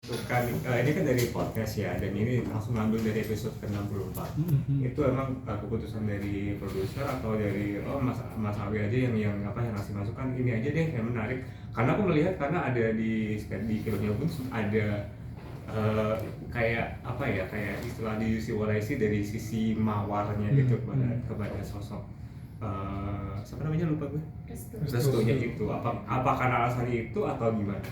Bukan, ini kan dari podcast ya, dan ini langsung ngambil dari episode ke-64. Itu emang keputusan dari produser atau dari Mas Awi aja yang ngasih masukan, ini aja deh yang menarik. Karena aku melihat karena ada di filmnya pun ada kayak apa ya, kayak istilah diusi dari sisi mawarnya gitu kepada sosok siapa namanya, lupa gue, Restunya itu. Apa karena alasannya itu atau gimana?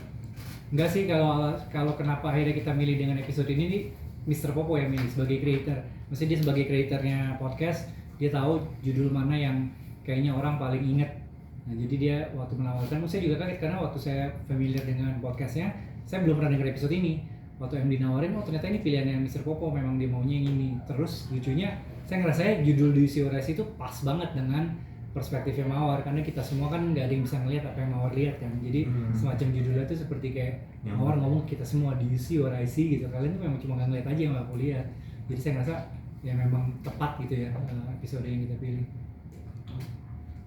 Enggak sih, kalau kenapa akhirnya kita milih dengan episode ini nih, Mr. Popo yang milih sebagai creator. Maksudnya dia sebagai creatornya podcast, dia tahu judul mana yang kayaknya orang paling inget. Nah jadi dia waktu menawarkan, saya juga kaget karena waktu saya familiar dengan podcastnya, saya belum pernah dengar episode ini. Waktu MD nawarin, oh ternyata ini pilihannya Mr. Popo, memang dia maunya yang ini. Terus lucunya, saya ngerasa judul The UC Orasi itu pas banget dengan perspektifnya Mawar, karena kita semua kan nggak ada yang bisa ngelihat apa yang Mawar lihat kan. Jadi semacam judulnya itu seperti kayak Mawar ngomong kita semua, do you see what I see gitu. Kalian tuh memang cuma nggak ngeliat aja yang aku lihat. Jadi saya ngerasa ya memang tepat gitu ya episode yang kita pilih.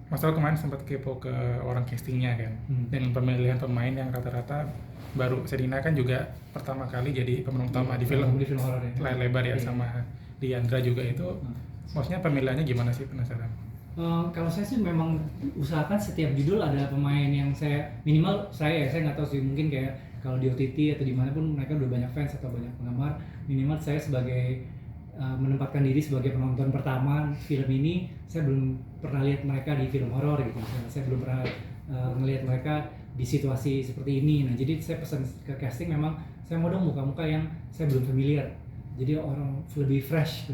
Mas Al kemarin sempat kepo ke orang castingnya kan, dan pemilihan pemain yang rata-rata baru. Sedina kan juga pertama kali jadi pemeran utama di film horor ya. layar lebar ya, sama Diandra juga itu. Maksudnya pemilihannya gimana sih, penasaran? Kalau saya sih memang usahakan setiap judul ada pemain yang minimal saya nggak tahu sih, mungkin kayak kalau di OTT atau dimanapun mereka udah banyak fans atau banyak penggemar, minimal saya sebagai menempatkan diri sebagai penonton pertama film ini, saya belum pernah lihat mereka di film horor gitu, saya belum pernah ngelihat mereka di situasi seperti ini. Nah jadi saya pesan ke casting, memang saya mau dong muka-muka yang saya belum familiar, jadi orang lebih fresh.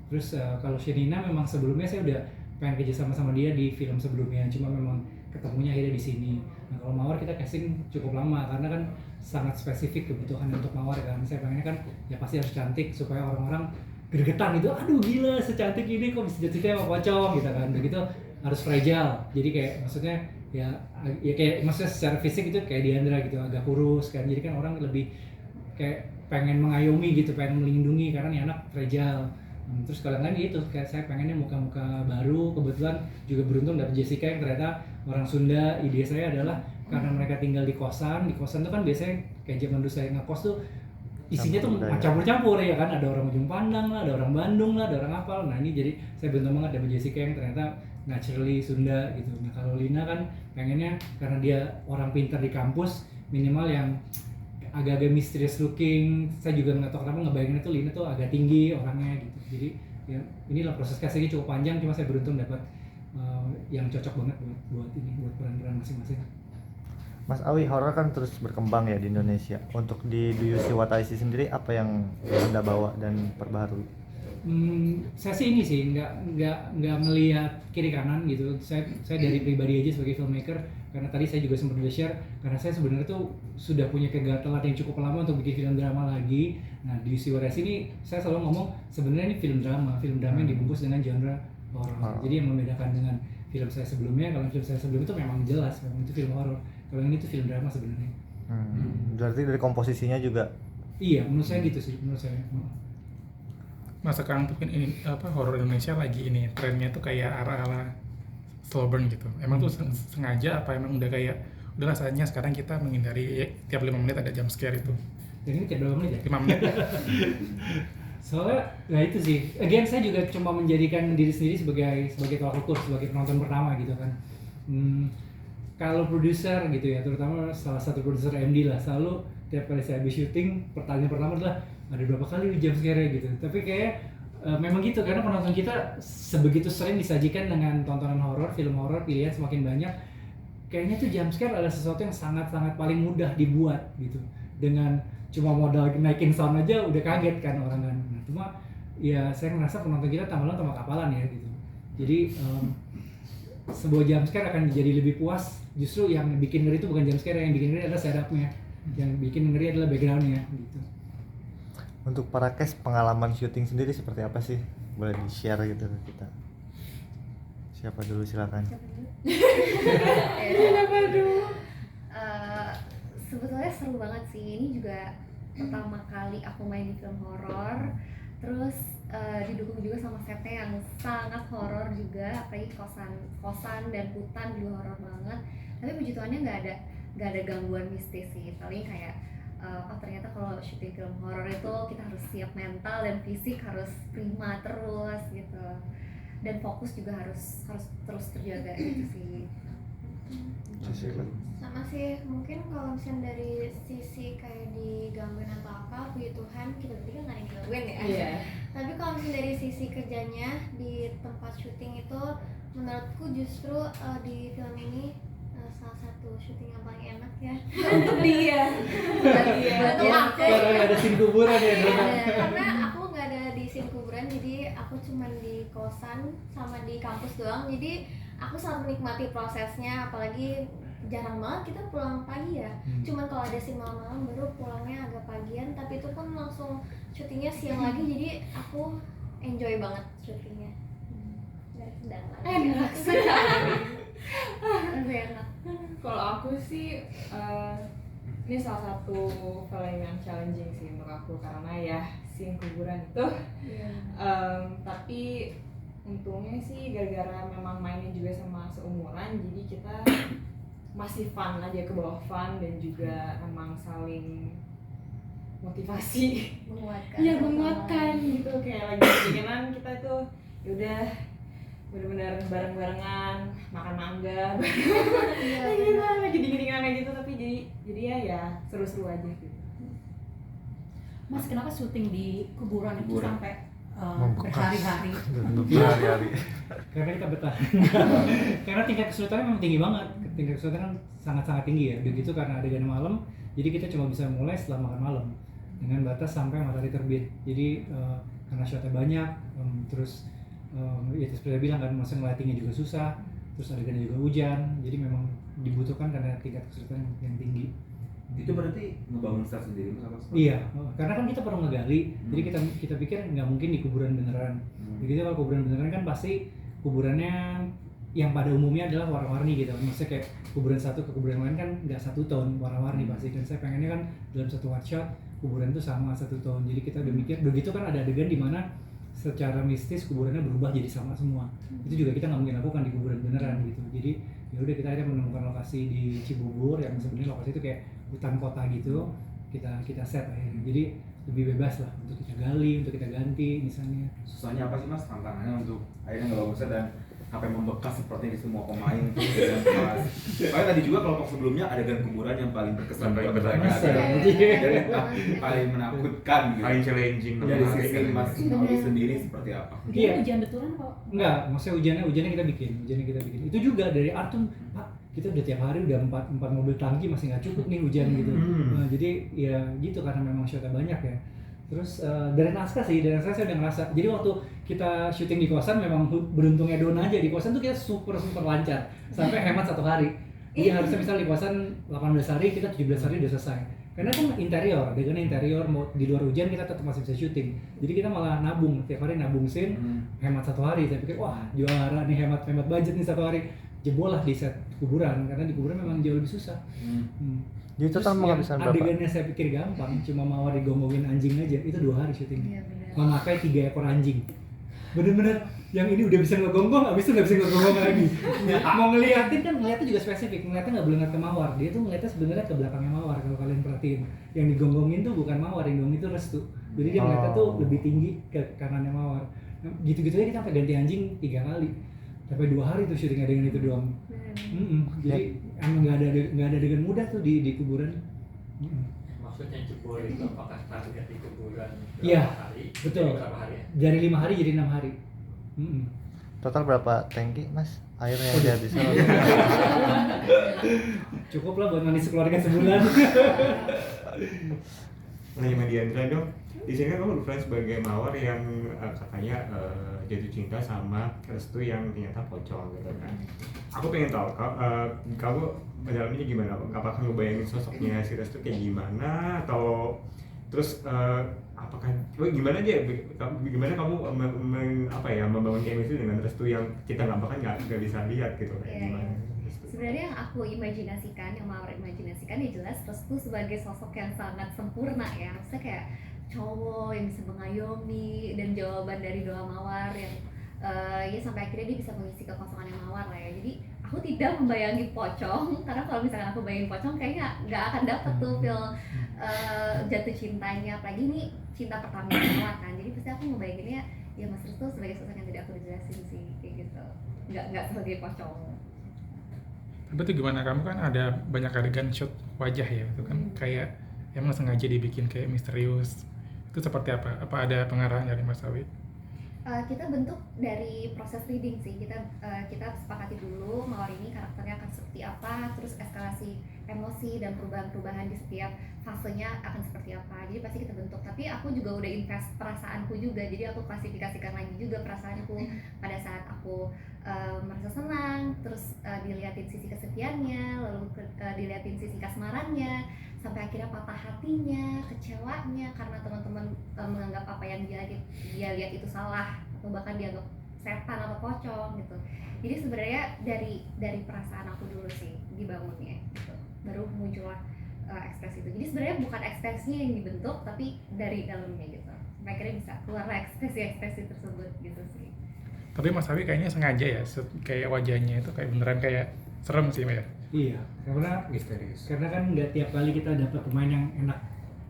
Terus kalau Shenina memang sebelumnya saya udah pengen kerja sama dia di film sebelumnya, cuma memang ketemunya akhirnya di sini. Nah kalau Mawar kita casting cukup lama karena kan sangat spesifik kebutuhan untuk Mawar kan. Saya pengennya kan ya pasti harus cantik supaya orang-orang gregetan gitu, aduh gila secantik ini kok bisa jatuhnya sama pocong gitu kan. Begitu harus fragile, jadi kayak maksudnya ya kayak maksudnya secara fisik itu kayak Diandra gitu, agak kurus kan. Jadi kan orang lebih kayak pengen mengayomi gitu, pengen melindungi karena nih anak fragile. Terus kalau yang lain gitu, kayak saya pengennya muka-muka baru. Kebetulan juga beruntung dapet Jessica yang ternyata orang Sunda. Ide saya adalah karena mereka tinggal di kosan tuh kan biasanya kayak zaman dulu saya ngekos tuh isinya tuh campur-campur ya kan, ada orang Ujung Pandang lah, ada orang Bandung lah, ada orang apal. Nah ini jadi saya beruntung banget dapet Jessica yang ternyata naturally Sunda gitu. Nah kalau Lina kan pengennya karena dia orang pintar di kampus, minimal yang agak-agak mysterious looking. Saya juga nggak tahu kenapa ngebayanginnya tuh Lina tuh agak tinggi orangnya gitu. Jadi ya inilah proses castingnya cukup panjang, cuma saya beruntung dapat yang cocok banget buat peran-peran masing-masing. Mas Awi, horor kan terus berkembang ya di Indonesia. Untuk di Do You See What I See sendiri, apa yang Anda bawa dan perbaharui? Saya sih ini sih nggak melihat kiri kanan gitu. Saya dari pribadi aja sebagai filmmaker, karena tadi saya juga sempat share, karena saya sebenarnya tuh sudah punya kegatelan yang cukup lama untuk bikin film drama lagi. Nah di Siwares ini saya selalu ngomong sebenarnya ini film drama yang dibungkus dengan genre horor. Jadi yang membedakan dengan film saya sebelumnya, kalau film saya sebelum itu memang jelas memang itu film horor, kalau ini tuh film drama sebenarnya. Berarti dari komposisinya juga? Iya, menurut saya gitu sih, menurut saya. Mas, sekarang tuh ini horor Indonesia lagi ini trennya tuh kayak ala-ala slow burn gitu. Emang tuh sengaja apa emang udah kayak udahlah saatnya sekarang kita menghindari tiap 5 menit ada jump scare itu. Dan ini tiap berapa menit ya? 5 menit. Soalnya, nah itu sih. Again saya juga cuma menjadikan diri sendiri sebagai tolak ukur, sebagai penonton pertama gitu kan. Kalau produser gitu ya, terutama salah satu produser MD lah, selalu tiap kali saya habis syuting, pertanyaan pertama adalah ada berapa kali jump scare gitu. Tapi kayak memang gitu, karena penonton kita sebegitu sering disajikan dengan tontonan horor, film horor, pilihan semakin banyak. Kayaknya tuh jump scare adalah sesuatu yang sangat-sangat paling mudah dibuat gitu. Dengan cuma modal naikin sound aja udah kaget kan orang kan. Nah, cuma ya saya ngerasa penonton kita tambah kapalan ya gitu. Jadi sebuah jump scare akan jadi lebih puas. Justru yang bikin ngeri itu bukan jump scare, yang bikin ngeri adalah setup-nya. Yang bikin ngeri adalah background-nya gitu. Untuk para cast, pengalaman syuting sendiri seperti apa sih? Boleh di-share gitu ke kita. Siapa dulu, silakan. Siapa dulu? Sebetulnya seru banget sih. Ini juga pertama kali aku main di film horor. Terus didukung juga sama setnya yang sangat horor juga, apalagi kosan dan hutan juga horor banget. Tapi puji Tuhannya nggak ada gangguan mistis sih. Paling kayak syuting film horor itu kita harus siap mental dan fisik harus prima terus gitu, dan fokus juga harus terus terjaga gitu sih. Sama sih, mungkin kalau misalnya dari sisi kayak digangguin atau apa, puji Tuhan kita bertiga nggak digangguin ya. Iya. Tapi kalau misalnya dari sisi kerjanya di tempat syuting itu, menurutku justru di film ini salah satu syuting yang paling enak ya. Untuk dia. Untuk aku. Karena nggak ada scene kuburan ya Dona. Karena aku nggak ada di scene kuburan, jadi aku cuma di kosan sama di kampus doang. Jadi aku sangat menikmati prosesnya, apalagi jarang banget kita pulang pagi ya. Cuman kalau ada scene malam-malam baru pulangnya agak pagian, tapi itu pun langsung syutingnya siang lagi, jadi aku enjoy banget syutingnya. Dan Enak sekali. Lebih enak. Kalau aku sih ini salah satu film yang challenging sih untuk aku karena ya scene kuburan itu. Tapi untungnya sih gara-gara memang mainnya juga sama seumuran, jadi kita masih fun aja, ke bawah fun, dan juga emang saling motivasi. Menguatkan. Iya, menguatkan gitu, kayak lagi bikinan kita itu yaudah benar-benar bareng-barengan makan mangga gitu, lagi dingin-dinginan kayak gitu, tapi jadi ya seru-seru aja gitu. Mas, kenapa syuting di kuburan itu Kuburan. sampai Membekas. berhari-hari? Berhari-hari. Karena kita betah. Karena tingkat kesulitannya memang tinggi banget. Tingkat kesulitan kan sangat-sangat tinggi ya. Begitu karena adegan malam, jadi kita cuma bisa mulai setelah makan malam dengan batas sampai matahari terbit. Jadi karena shotnya banyak, terus ya seperti saya bilang kan, masa ngeliatinnya juga susah, terus adegannya juga hujan, jadi memang dibutuhkan karena tingkat kesulitan yang tinggi. Itu berarti ngebangun set sendiri Mas atau seperti Iya, karena kan kita perlu ngegali, jadi kita pikir nggak mungkin di kuburan beneran. Begitu kalau kuburan beneran kan pasti kuburannya yang pada umumnya adalah warna-warni gitu. Maksudnya kayak kuburan satu ke kuburan lain kan nggak satu tone, warna-warni pasti. Dan saya pengennya kan dalam satu one shot kuburan itu sama satu tone. Jadi kita udah mikir, begitu kan ada adegan di mana secara mistis kuburannya berubah jadi sama semua. Itu juga kita nggak mungkin lakukan di kuburan beneran gitu. Jadi ya udah kita akhirnya menemukan lokasi di Cibubur yang sebenarnya lokasi itu kayak hutan kota gitu. Kita set akhirnya. Jadi lebih bebas lah untuk kita gali, untuk kita ganti misalnya. susahnya apa sih Mas tantangannya untuk akhirnya ngebangun set dan sampai membekas seperti di semua pemain itu dengan pas. Soalnya tadi juga kelompok sebelumnya adegan kuburan yang paling berkesan Paling buat berkesan. mereka dan yang paling menakutkan gitu. Paling challenging Dari hari sisi kan. Mas Alwi sendiri seperti apa? Iya. Hujan betulan kok. Enggak, maksudnya hujannya kita bikin. Itu juga dari Artun, Pak, kita udah tiap hari udah 4 mobil tangki masih nggak cukup nih hujan gitu. Nah, jadi ya gitu karena memang shotnya banyak ya. Terus dari naskah saya udah ngerasa. Jadi waktu kita syuting di kosan memang beruntungnya Dona aja, di kosan tuh kita super lancar sampai hemat 1 hari. Jadi harusnya misalnya di kosan 18 hari, kita 17 hari udah selesai. Karena kan interior, adegannya interior, mau di luar hujan kita tetap masih bisa syuting. Jadi kita malah nabung, tiap hari nabung scene, hemat 1 hari. Saya pikir wah juara nih, hemat budget nih 1 hari. Jebol lah di set kuburan, karena di kuburan memang jauh lebih susah. Jadi total Terus menghabiskan yang berapa? adegannya saya pikir gampang, cuma mawar digonggongin anjing aja, itu 2 hari syutingnya. Iya benar. Memakai 3 ekor anjing. Bener-bener yang ini udah bisa ngegonggong, abis itu nggak bisa ngegonggong lagi. Mau ngeliatin kan, ngeliatnya juga spesifik, ngeliatnya nggak boleh ngeliat ke mawar. Dia tuh ngeliatnya sebenarnya ke belakangnya mawar kalau kalian perhatiin. Yang digonggongin tuh bukan mawar, yang digonggongin itu restu. Jadi dia ngeliatnya tuh lebih tinggi ke kanannya mawar. Nah, gitu-gitu aja kita sampai ganti anjing 3 kali. Sampai 2 hari tuh syuting adegan itu doang. Jadi emang nggak ada adegan mudah tuh di kuburan. Maksudnya jebol itu apakah target di kuburan Iya, berapa hari? betul. Berapa hari ya? Dari 5 hari jadi 6 hari. Total berapa tangki Mas airnya yang dihabiskan? Cukup lah buat mandi sekeluarga sebulan. Nanya Mediandra dong, di sini kan kamu berperan sebagai mawar yang katanya jatuh cinta sama Restu yang ternyata pocong gitu kan. Aku pengen tahu kamu mendalamnya gimana? Apakah ngebayangin sosoknya si Restu kayak gimana atau terus apakah gimana aja? Gimana kamu membangun chemistry dengan Restu yang kita nggak bisa lihat gitu kayak Iya, gimana? Sebenarnya yang aku imajinasikan, yang Mawar imajinasikan ya jelas Restu sebagai sosok yang sangat sempurna ya. Maksudnya kayak cowok yang bisa mengayomi, dan jawaban dari doa Mawar yang ya sampai akhirnya dia bisa mengisi kekosongannya Mawar lah ya. Jadi aku tidak membayangi pocong, karena kalau misalkan aku bayangin pocong kayaknya nggak akan dapet tuh feel jatuh cintanya, apalagi ini cinta pertama awal kan, jadi pasti aku ngebayanginnya ya Mas Restu sebagai sosok yang tadi aku udah jelasin sih, kayak gitu, nggak sebagai pocong. Tapi itu gimana, kamu kan ada banyak adegan shot wajah ya, itu kan kayak emang sengaja dibikin kayak misterius. Itu seperti apa? Apa ada pengarahan dari Mas Awi? Kita bentuk dari proses reading sih, kita sepakati dulu mawar ini karakternya akan seperti apa, terus eskalasi emosi dan perubahan-perubahan di setiap fasenya akan seperti apa, jadi pasti kita bentuk. Tapi aku juga udah invest perasaanku juga, jadi aku klasifikasikan lagi juga perasaanku pada saat aku merasa senang, terus dilihatin sisi kesepiannya, lalu dilihatin sisi kasmarannya, sampai akhirnya patah hatinya, kecewanya karena teman-teman menganggap apa yang dia lihat itu salah, atau bahkan dianggap setan atau pocong gitu. Jadi sebenarnya dari perasaan aku dulu sih dibangunnya gitu, baru muncullah ekspresi itu. Jadi sebenarnya bukan ekspresinya yang dibentuk, tapi dari dalamnya gitu, sampai akhirnya bisa keluar ekspresi tersebut gitu sih. Tapi Mas Awi kayaknya sengaja ya, kayak wajahnya itu kayak beneran kayak serem sih ya. Iya, karena Misterius. karena kan nggak tiap kali kita dapat pemain yang enak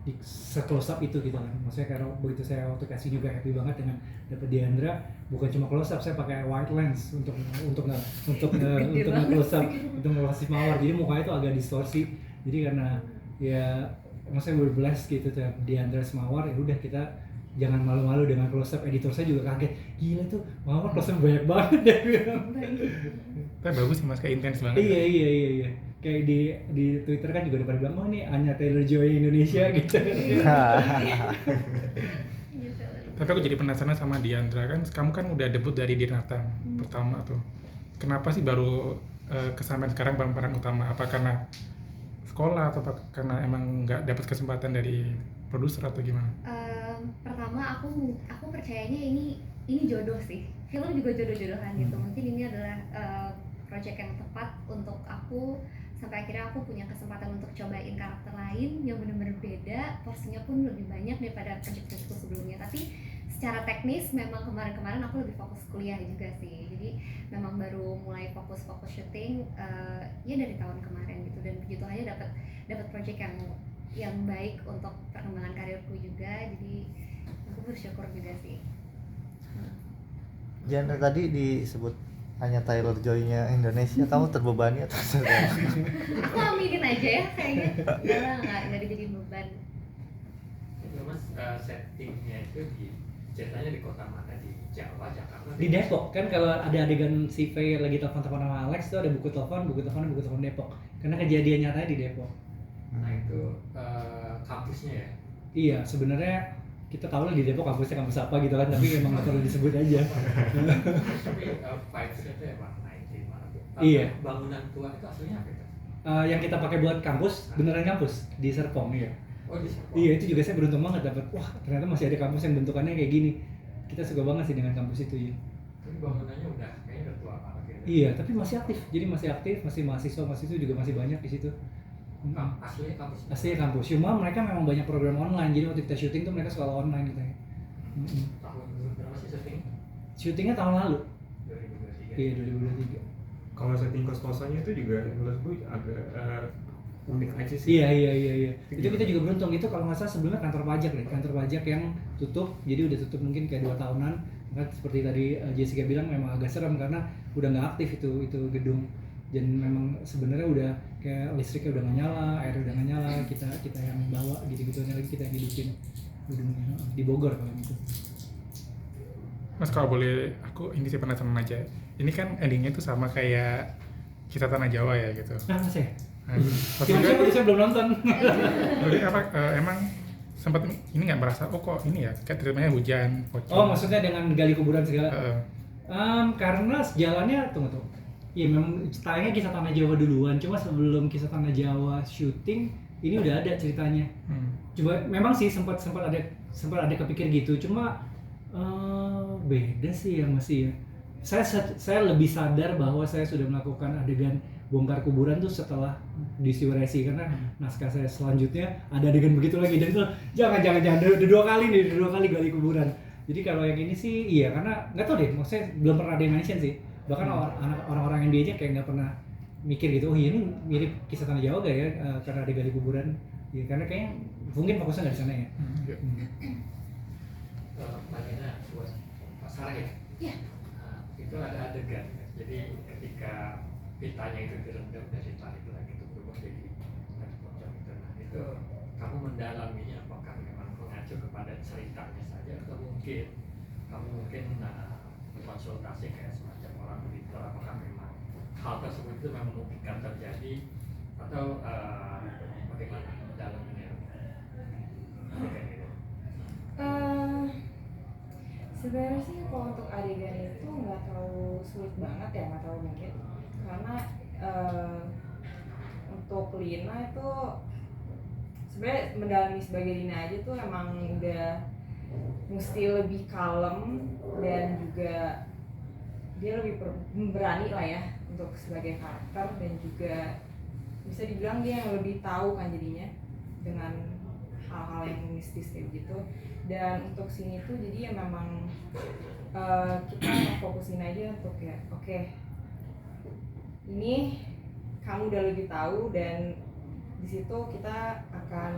di close up itu gitu kan. Maksudnya karena begitu saya waktu kasih juga happy banget dengan dapat Diandra, bukan cuma close up, saya pakai wide lens untuk close up, untuk ngelosif mawar. Jadi mukanya itu agak distorsi. Jadi karena ya maksudnya we're blessed gitu tuh Diandra Mawar, ya udah kita jangan malu-malu dengan close up. Editor saya juga kaget, gila tuh mawar close up banyak banget dia bilang. Tapi bagus sih Mas, kayak intens banget. Iya. Kayak di Twitter kan juga ada pada bilang, oh ini Anya Taylor-Joy Indonesia gitu. Tapi aku jadi penasaran sama Diandra, kan kamu kan udah debut dari Dirnatan pertama tuh. Kenapa sih baru kesampaian sekarang peran utama? Apa karena sekolah atau karena emang nggak dapat kesempatan dari produser atau gimana? Pertama aku percayanya ini jodoh sih. Film juga jodoh-jodohan gitu. Mungkin ini adalah project yang tepat untuk aku, sampai akhirnya aku punya kesempatan untuk cobain karakter lain yang benar-benar beda, porsinya pun lebih banyak daripada project-projectku sebelumnya. Tapi secara teknis memang kemarin aku lebih fokus kuliah juga sih, jadi memang baru mulai fokus syuting ya dari tahun kemarin gitu. Dan begitu aja dapat project yang baik untuk perkembangan karirku juga, jadi aku bersyukur juga sih. Genre tadi disebut hanya Taylor Joy-nya Indonesia, kamu terbebani atau sedang? Aku aminin aja ya kayaknya, nggak dijadiin beban. Itu Mas, settingnya itu ceritanya di kota mana, di Jawa, Jakarta? Di Depok kan, kalau ada adegan si V lagi telepon sama Alex tuh ada buku telepon Depok, karena kejadian nyatanya di Depok. Nah itu kampusnya ya? Iya, sebenarnya kita tahu lah di Depok kampusnya kampus apa gitu kan, tapi emang nggak perlu disebut aja. Tapi vibes-nya itu emang 90 mana tuh? Iya. Bangunan tua itu aslinya apa itu? Yang kita pakai buat kampus, beneran kampus di Serpong ya. Oh di Serpong. Iya, itu juga saya beruntung banget dapat. Wah, ternyata masih ada kampus yang bentukannya kayak gini. Kita suka banget sih dengan kampus itu ya. Tapi bangunannya kayaknya udah tua banget ya. Iya, tapi masih aktif. Jadi masih aktif, masih mahasiswa juga masih banyak di situ. Aslinya kampus. Aslinya kampus. Cuma mereka memang banyak program online. Jadi waktu kita syuting tuh mereka sekolah online gitu ya. Tahun berapa sih syuting? Syutingnya tahun lalu. 2023. Iya, 2023. Kalau setting kos-kosannya itu juga menurutku agak unik aja sih. Iya. Itu kita juga beruntung. Itu kalau nggak salah sebelumnya kantor pajak yang tutup. Jadi udah tutup mungkin kayak 2 tahunan. Maka seperti tadi Jessica bilang memang agak serem karena udah nggak aktif itu gedung. Dan memang sebenarnya udah kayak listriknya udah nggak nyala, air udah nggak nyala, kita yang bawa gitu-gitunya lagi, kita yang hidupin gedungnya di Bogor kalau gitu. Mas kalau boleh aku ini sih penasaran aja. Ini kan endingnya tuh sama kayak Kisah Tanah Jawa ya gitu. Nah, Mas ya? Maksudnya Saya belum nonton. jadi apa emang sempat ini nggak merasa kok ini ya kayak ceritanya hujan pocong. Oh, maksudnya dengan gali kuburan segala. Karena jalannya tunggu. Iya, memang tayangnya Kisah Tanah Jawa duluan. Cuma sebelum Kisah Tanah Jawa syuting ini udah ada ceritanya. Coba memang sih sempat ada kepikir gitu. Cuma beda sih ya masih ya. Saya lebih sadar bahwa saya sudah melakukan adegan bongkar kuburan tuh setelah di Siwaresi, karena naskah saya selanjutnya ada adegan begitu lagi, dan itu jangan dua kali gali kuburan. Jadi kalau yang ini sih iya, karena nggak tahu deh, maksudnya belum pernah ada yang mention sih, bahkan orang-orang yang diajak kayak nggak pernah mikir gitu, oh iya ini mirip Kisah Tanah Jawa gak ya, karena ada gali kuburan. Ya karena kayaknya mungkin fokusnya nggak di sana ya. Iya. Mbak Nina buat Pak Sarah ya? Iya. Itu ada adegan ya. Jadi ketika pitanya itu direndam dari tarik lagi itu berubah jadi pocong itu. Nah itu kamu mendalaminya apakah memang mengacu kepada ceritanya saja atau mungkin kamu konsultasi kayak semacam orang pintar apakah memang hal tersebut itu memang memungkinkan terjadi atau bagaimana dalamnya adegan itu? Sebenarnya sih kalau untuk adegan itu nggak terlalu sulit banget ya, nggak terlalu mungkin karena untuk Lina itu sebenarnya mendalami sebagai Lina aja tuh emang udah mesti lebih kalem dan juga dia lebih berani lah ya untuk sebagai karakter, dan juga bisa dibilang dia yang lebih tahu kan jadinya dengan hal-hal yang mistis kayak gitu. Dan untuk sini tuh jadi ya memang kita fokusin aja untuk ya oke, ini kamu udah lebih tahu, dan di situ kita akan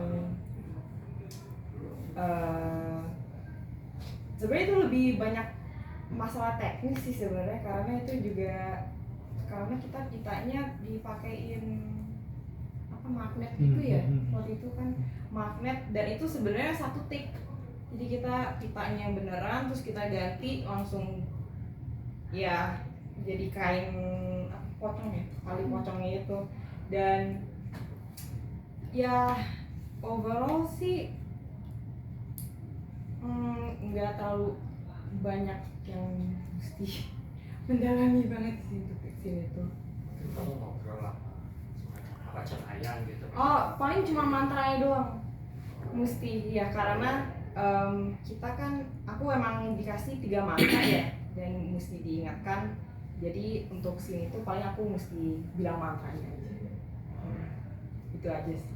sebenarnya itu lebih banyak masalah teknis sih sebenarnya, karena itu juga karena kitanya dipakein apa magnet gitu ya, waktu itu kan magnet, dan itu sebenarnya satu take. Jadi kita pitanya beneran terus kita ganti langsung ya jadi kain pocong ya, tali pocongnya itu. Dan ya overall sih nggak terlalu banyak yang mesti mendalami banget sih untuk sini tuh. Mungkin kamu ngobrol lah apa cahaya gitu. Oh, paling cuma mantranya doang mesti ya, karena kita kan aku emang dikasih 3 mantra ya dan mesti diingatkan. Jadi untuk sini tuh paling aku mesti bilang mantranya aja. Itu aja sih.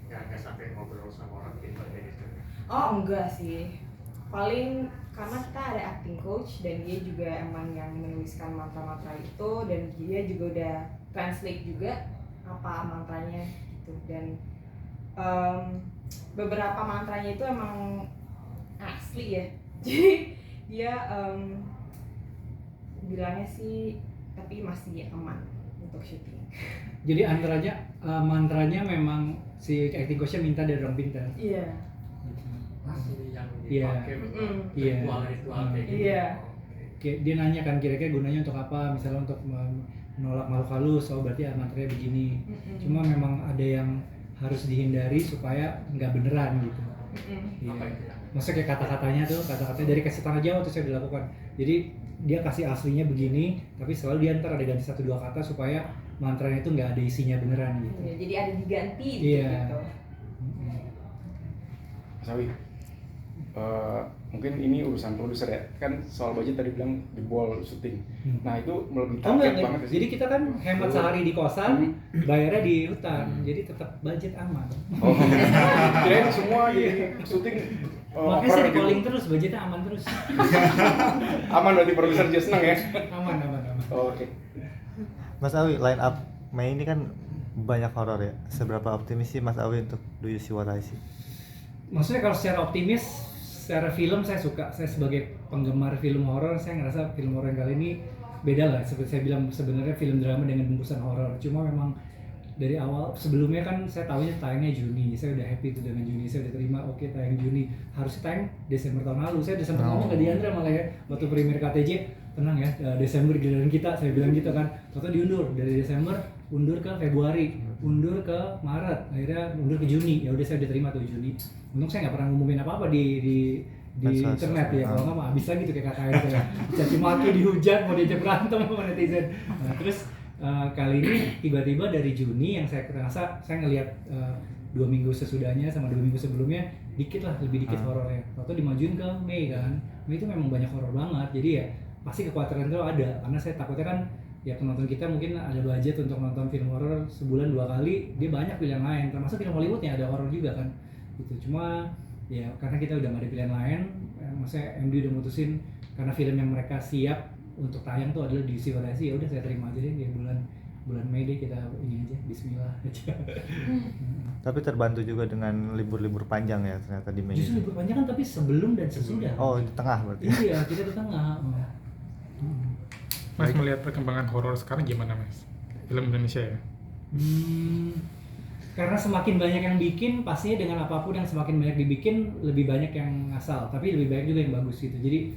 Nggak sampai ngobrol sama orang pintar kayak gitu. Oh enggak sih, paling karena kita ada acting coach dan dia juga emang yang menuliskan mantra-mantra itu, dan dia juga udah translate juga apa mantranya gitu. Dan beberapa mantranya itu emang asli ya, jadi dia bilangnya sih tapi masih aman untuk syuting. Jadi mantranya memang si acting coach-nya minta dari orang pintar. Iya. Asli yang Iya. dipakai Iya. ritual kayak gitu. Iya. Kayak dia nanya kan kira-kira gunanya untuk apa, misalnya untuk menolak makhluk halus, oh berarti mantranya begini. Cuma memang ada yang harus dihindari supaya nggak beneran gitu. Iya. Apa itu? Maksudnya kayak kata-katanya dari kasih tanah Jawa tuh saya dilakukan. Jadi dia kasih aslinya begini, tapi selalu dia ntar ada ganti 1-2 kata supaya mantranya itu nggak ada isinya beneran gitu. Iya, jadi ada diganti Iya. gitu. Mas Awi, mungkin ini urusan produser ya, kan soal budget tadi bilang jebol syuting. Nah itu lebih Oh target enggak, banget ya sih. jadi kita kan hemat sehari di kosan, bayarnya di hutan, jadi tetap budget aman. Oh, kirain semua jadi syuting Makanya saya di calling terus, budgetnya aman terus. aman berarti produser juga seneng ya? Aman. Oke. Mas Awi, line up Mei ini kan banyak horor ya. Seberapa optimis sih Mas Awi untuk Do You See What I See? Maksudnya kalau secara optimis, secara film saya suka. Saya sebagai penggemar film horor, saya ngerasa film horor yang kali ini beda lah. Seperti saya bilang, sebenarnya film drama dengan bungkusan horor. Cuma memang dari awal, sebelumnya kan saya tahunya tayangnya Juni. Saya udah happy tuh dengan Juni. Saya udah terima, oke tayang Juni. Harusnya tayang Desember tahun lalu. Saya udah sempat ngomong ke Diandra malah ya, waktu premier KTJ, tenang ya, Desember giliran kita. Saya bilang gitu kan. Ternyata diundur dari Desember, undur ke Februari, undur ke Maret, akhirnya undur ke Juni. Ya udah saya udah terima tuh Juni. Untung saya nggak pernah ngumumin apa-apa di internet ya, kalau nggak mau habis lagi tuh kayak kakak itu ya, caci maki, dihujat, mau diajak berantem sama netizen. Nah, terus kali ini tiba-tiba dari Juni yang saya rasa saya ngelihat 2 minggu sesudahnya sama 2 minggu sebelumnya dikit lah, lebih dikit horornya. Waktu dimajuin ke Mei kan, Mei itu memang banyak horor banget. Jadi ya pasti kekhawatiran itu ada, karena saya takutnya kan ya penonton kita mungkin ada budget untuk nonton film horor sebulan 2 kali, dia banyak pilihan lain, termasuk film Hollywood yang ada horor juga kan. Gitu. Cuma ya karena kita udah gak ada pilihan lain, maksudnya MD udah mutusin karena film yang mereka siap untuk tayang tuh adalah di Siwarasi, ya udah saya terima aja deh di bulan bulan Mei deh kita ini aja, Bismillah aja. Tapi terbantu juga dengan libur-libur panjang ya ternyata di Mei. Justru libur panjang kan tapi sebelum dan sesudah. Oh, di tengah berarti. Iya, kita di tengah. Mas melihat perkembangan horor sekarang gimana Mas? Film Indonesia ya? Karena semakin banyak yang bikin, pastinya dengan apapun yang semakin banyak dibikin, lebih banyak yang ngasal, tapi lebih banyak juga yang bagus gitu. Jadi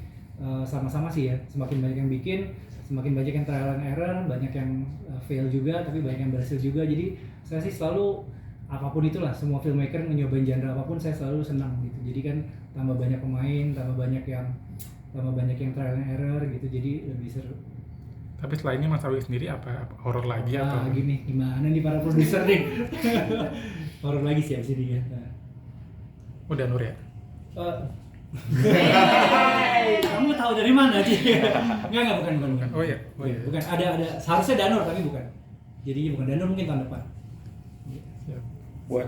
sama-sama sih ya, semakin banyak yang bikin, semakin banyak yang trial and error, banyak yang fail juga, tapi banyak yang berhasil juga. Jadi saya sih selalu, apapun itulah, semua filmmaker nyobain genre apapun saya selalu senang gitu. Jadi kan tambah banyak pemain, tambah banyak yang trial and error gitu, jadi lebih seru. Tapi setelah ini Mas Awi sendiri apa horor lagi atau? Gini, gimana nih para produser nih? Horor lagi sih abis ini ya. Udah Nur ya? Kamu tahu dari mana sih? Enggak, bukan. Oh iya. Bukan, ada seharusnya Danur tapi bukan. Jadi bukan Danur, mungkin tahun depan. Buat